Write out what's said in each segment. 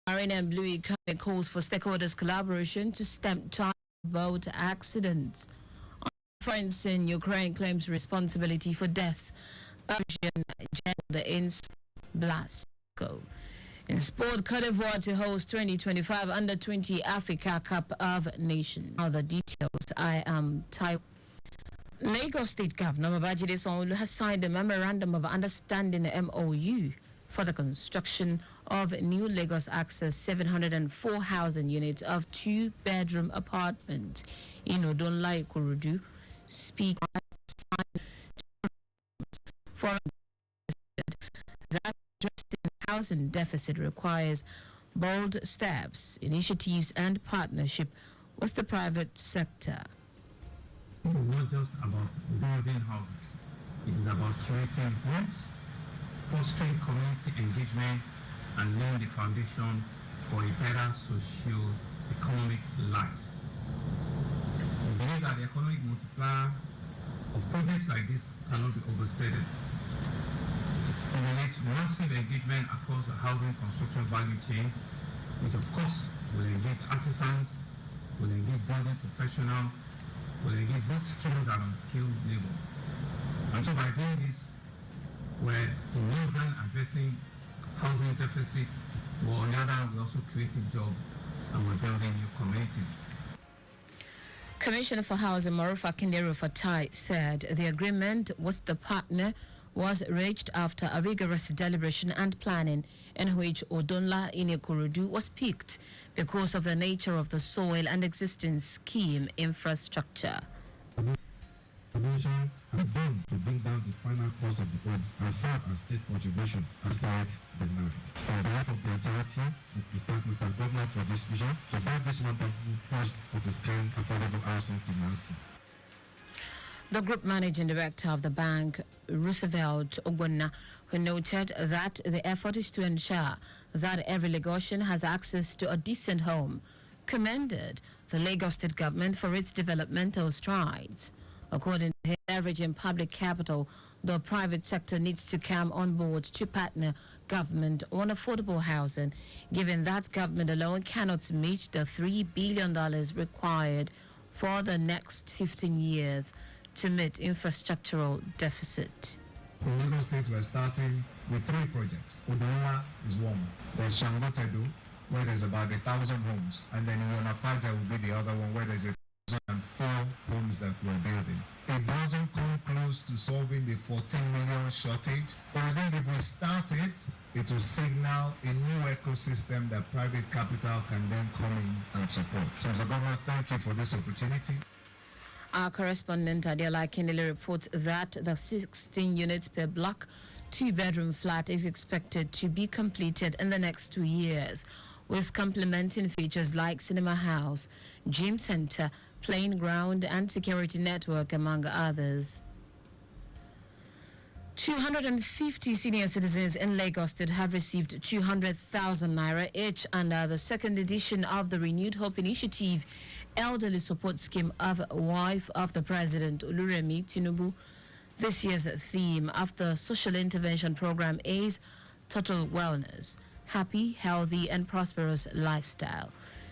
Marine and Blue Economy calls for stakeholders' collaboration to stem boat accidents. France in Ukraine claims responsibility for death of General in Blasco. In sport, Cote d'Ivoire to host 2025 Under-20 Africa Cup of Nations. Other details, I am Taiwo. Lagos State Governor Babajide Sanwo-Olu has signed a memorandum of understanding MOU for the construction of new Lagos Access 704 housing units of two-bedroom apartment in Odonla, Ikorodu. Speaker for that addressing housing deficit requires bold steps, initiatives, and partnership with the private sector. This is not just about building houses. It is about creating homes, fostering community engagement, and laying the foundation for a better socio-economic life. We believe that the economic multiplier of projects like this cannot be overstated. It stimulates massive engagement across the housing construction value chain, which of course will engage artisans, will engage building professionals, will engage both skilled and unskilled labor. And so by doing this, we're in one hand addressing housing deficit, while on the other hand we're also creating jobs and we're building new communities. Commissioner for Housing Morufa Kindero Fatai said the agreement with the partner was reached after a rigorous deliberation and planning in which Odonla in Ikorodu was picked because of the nature of the soil and existing scheme infrastructure. The nation has done to bring down the final cost of the home and serve as state contribution aside the land. On behalf of the entire team, we thank Mr. Governor for this vision to build this wonderful first of its kind affordable housing financing. The Group Managing Director of the bank, Roosevelt Ogbonna, who noted that the effort is to ensure that every Lagosian has access to a decent home, commended the Lagos State government for its developmental strides. According to him, leveraging public capital, the private sector needs to come on board to partner government on affordable housing, given that government alone cannot meet the $3 billion required for the next 15 years to meet infrastructural deficit. In Lagos State, we're starting with 3 projects. Odonla is one. There's Shangotedo, where there's about 1,000 homes. And then Yonapaja will be the other one, where there's 1,004 homes that we're building. It doesn't come close to solving the 14 million shortage, but I think if we start it, it will signal a new ecosystem that private capital can then come in and support. So, Mr. Governor, thank you for this opportunity. Our correspondent Adela Kindele reports that the 16 units per block, 2-bedroom flat is expected to be completed in the next 2 years, with complementing features like cinema house, gym center, playing ground, and security network, among others. 250 senior citizens in Lagos State have received 200,000 naira each under the second edition of the Renewed Hope Initiative Elderly Support Scheme of Wife of the President, Oluremi Tinubu. This year's theme of the social intervention program is Total Wellness, Happy, Healthy, and Prosperous Lifestyle.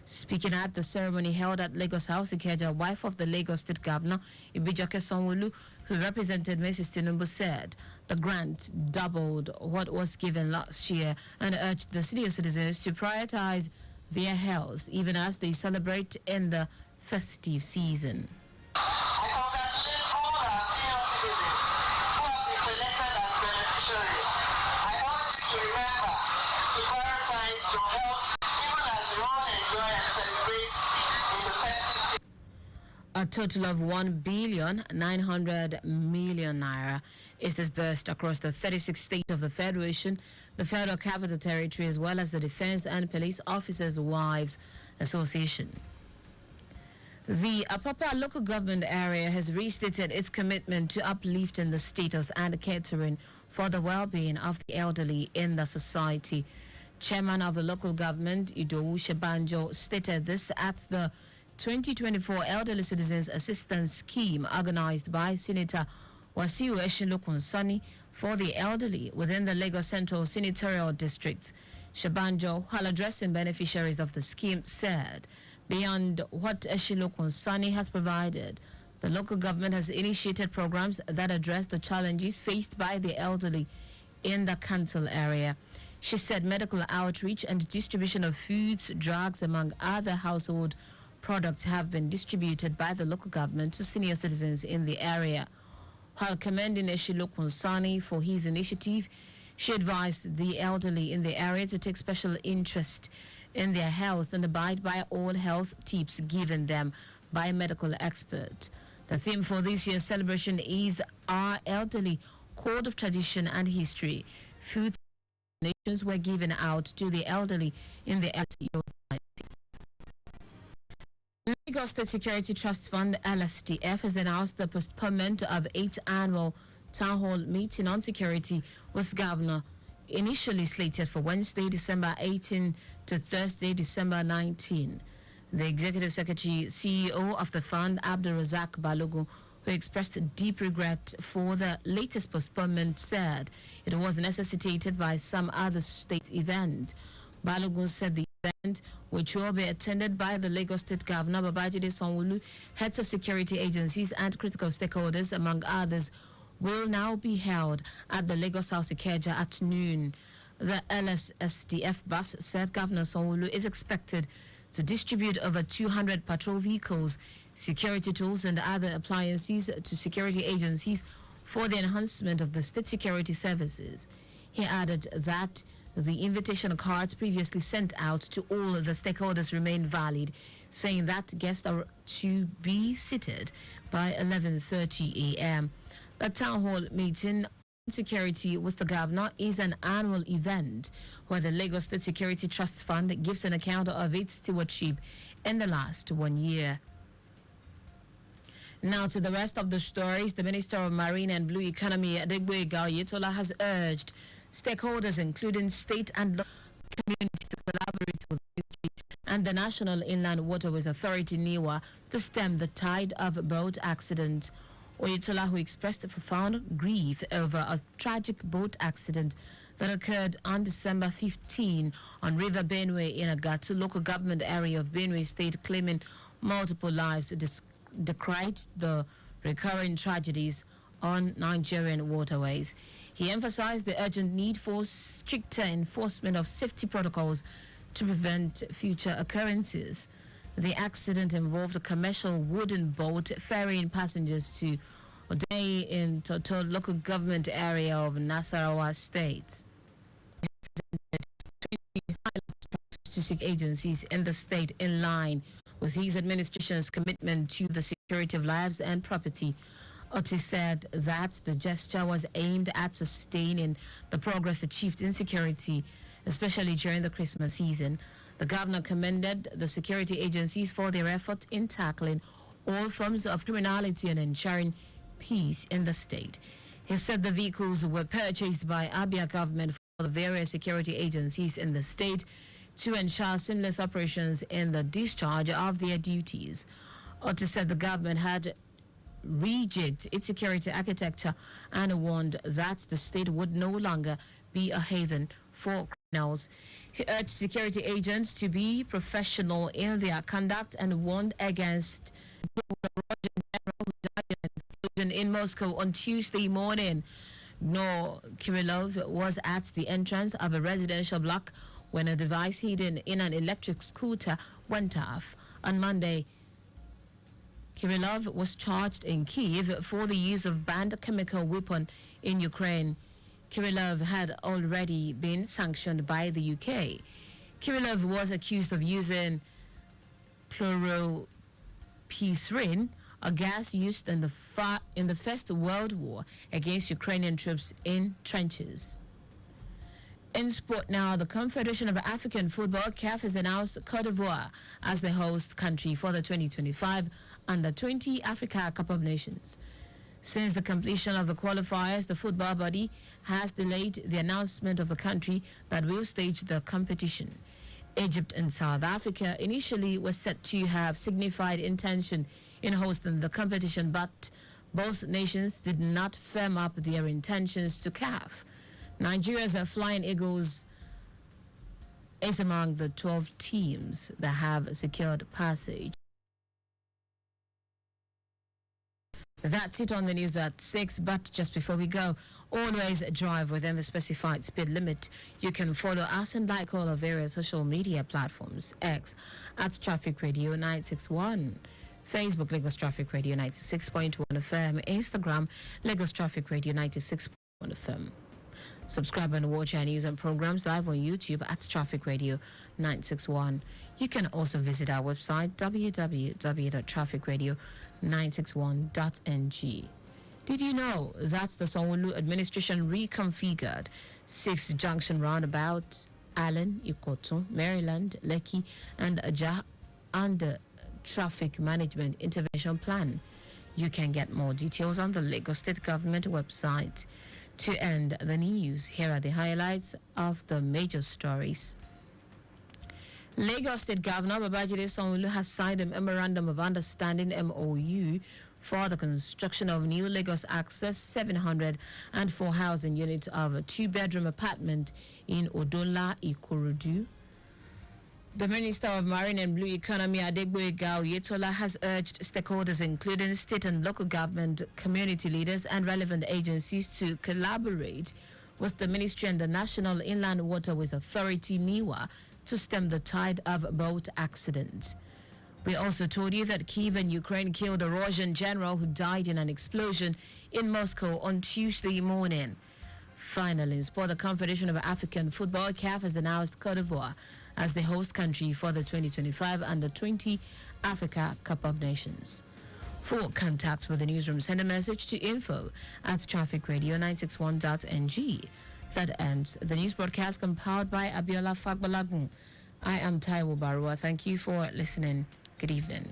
Speaking at the ceremony held at Lagos House, Ikeja, wife of the Lagos State Governor, Ibijoke Sanwo-Olu, who represented Mrs. Tinubu, said the grant doubled what was given last year and urged the senior citizens to prioritize their health even as they celebrate in the festive season. A total of 1,900 billion naira is disbursed across the 36 states of the Federation, the Federal Capital Territory, as well as the Defense and Police Officers' Wives Association. The Apapa local government area has restated its commitment to uplifting the status and catering for the well-being of the elderly in the society. Chairman of the local government, Idowu Shebanjo, stated this at the 2024 Elderly Citizens Assistance Scheme organized by Senator Wasiu Eshinlokun Sani for the elderly within the Lagos Central Senatorial District. Shabanjo, while addressing beneficiaries of the scheme, said beyond what Eshilo Konsani has provided, the local government has initiated programs that address the challenges faced by the elderly in the council area. She said medical outreach and distribution of foods, drugs, among other household products have been distributed by the local government to senior citizens in the area. While commending Eshilo Konsani for his initiative, she advised the elderly in the area to take special interest in their health and abide by all health tips given them by medical experts. The theme for this year's celebration is Our Elderly, Code of Tradition and History. Food donations were given out to the elderly in the Lagos State Security Trust Fund (LSTF) has announced the postponement of 8th annual town hall meeting on security with Governor, initially slated for Wednesday, December 18 to Thursday, December 19. The Executive Secretary, CEO of the fund, Abdulrazak Balogun, who expressed deep regret for the latest postponement, said it was necessitated by some other state event. Balogun said the event, which will be attended by the Lagos State Governor Babajide Sanwo-Olu, heads of security agencies and critical stakeholders, among others, will now be held at the Lagos House Ikeja at noon. The LSSDF bus said Governor Sanwo-Olu is expected to distribute over 200 patrol vehicles, security tools, and other appliances to security agencies for the enhancement of the state security services. He added that the invitation cards previously sent out to all the stakeholders remain valid, saying that guests are to be seated by 11:30 a.m. The town hall meeting on security with the governor is an annual event where the Lagos State Security Trust Fund gives an account of its stewardship in the last 1 year. Now to the rest of the stories. The Minister of Marine and Blue Economy, Adegboyega Oyetola, has urged stakeholders, including state and local communities, to collaborate with the ministry and the National Inland Waterways Authority, NIWA, to stem the tide of boat accidents. Oyetola, who expressed profound grief over a tragic boat accident that occurred on December 15 on River Benue in Agatu local government area of Benue State, claiming multiple lives, decried the recurring tragedies on Nigerian waterways. He emphasized the urgent need for stricter enforcement of safety protocols to prevent future occurrences. The accident involved a commercial wooden boat ferrying passengers to Odei in Toto local government area of Nasarawa State. It represented 20 highly agencies in the state in line with his administration's commitment to the security of lives and property. Otis said that the gesture was aimed at sustaining the progress achieved in security, especially during the Christmas season. The governor commended the security agencies for their effort in tackling all forms of criminality and ensuring peace in the state. He said the vehicles were purchased by Abia government for the various security agencies in the state to ensure seamless operations in the discharge of their duties. Otis said the government had rejigged its security architecture and warned that the state would no longer be a haven for criminals. He urged security agents to be professional in their conduct and warned against in Moscow on Tuesday morning. No, Kirillov was at the entrance of a residential block when a device hidden in an electric scooter went off. On Monday, Kirillov was charged in Kyiv for the use of banned chemical weapon in Ukraine. Kirillov had already been sanctioned by the UK. Kirillov was accused of using chloropyrin, a gas used in the First World War against Ukrainian troops in trenches. In sport now, the Confederation of African Football, CAF, has announced Cote d'Ivoire as the host country for the 2025 Under-20 Africa Cup of Nations. Since the completion of the qualifiers, the football body has delayed the announcement of the country that will stage the competition. Egypt and South Africa initially were set to have signified intention in hosting the competition, but both nations did not firm up their intentions to CAF. Nigeria's Flying Eagles is among the 12 teams that have secured passage. That's it on the news at 6, but just before we go, always drive within the specified speed limit. You can follow us and like all our various social media platforms. X at Traffic Radio 961. Facebook, Lagos Traffic Radio 96.1 FM. Instagram, Lagos Traffic Radio 96.1 FM. Subscribe and watch our news and programs live on YouTube at Traffic Radio 961. You can also visit our website www.trafficradio961.ng. Did you know that the Sanwo-Olu administration reconfigured 6 junction roundabouts, Allen, Ikoto, Maryland, Lekki, and Ajah under traffic management intervention plan? You can get more details on the Lagos State Government website. To end the news, here are the highlights of the major stories. Lagos State Governor Babajide Sanwo-Olu has signed a Memorandum of Understanding (MOU) for the construction of new Lagos Access 704 housing units of a 2-bedroom apartment in Odonla, Ikorodu. The Minister of Marine and Blue Economy, Adegboyega Oyetola, has urged stakeholders, including state and local government, community leaders, and relevant agencies, to collaborate with the Ministry and the National Inland Waterways Authority, NIWA, to stem the tide of boat accidents. We also told you that Kyiv and Ukraine killed a Russian general who died in an explosion in Moscow on Tuesday morning. Finally, in sport, the Confederation of African Football, CAF, has announced Cote d'Ivoire as the host country for the 2025 Under-20 Africa Cup of Nations. For contacts with the newsroom, send a message to info@trafficradio961.ng. That ends the news broadcast compiled by Abiola Fagbalagun. I am Taiwo Baruwa. Thank you for listening. Good evening.